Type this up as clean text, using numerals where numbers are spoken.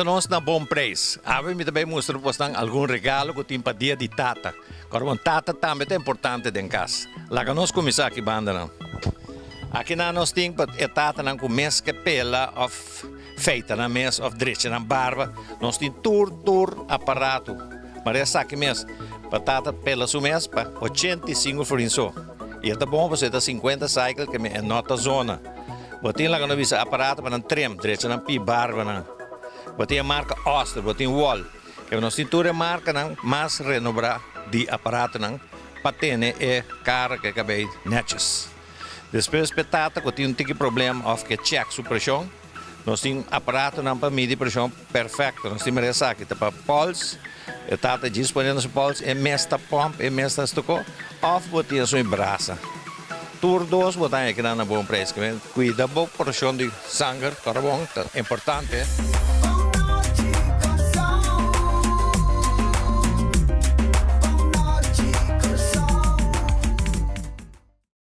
nós na bom preço. Ave me também mostra postang algum regalo que tem para dia de tata. Agora, tata também é importante em casa. Lá que nós começar aqui banda não. Aqui nós temos para tata não começa que pela of feita na mesa of direita na barba. Nós temos tur aparato. Mas essa aqui mesmo, para tata pela sua mesa para 85 florins só. E é bom você dar 50 cycle que é nota zona. Você lá que nós visa aparato para não trem direita na pi barba não. Você a marca Oster, você wall. Que nós temos marca não, mas renovar de aparato não, para ter é cara que acabei netes. Depois petata que tem um tique problema of que check sua pressão. Nós temos aparato não para medir pressão perfeito. Nós temos essa aqui para pulse. A tata disponível no pulse é mesta pump, é mesta estoco. Off você a sua braça. Tour 2 botar aqui na bom preço. Cuida boa pressão de sangue, carvão, importante.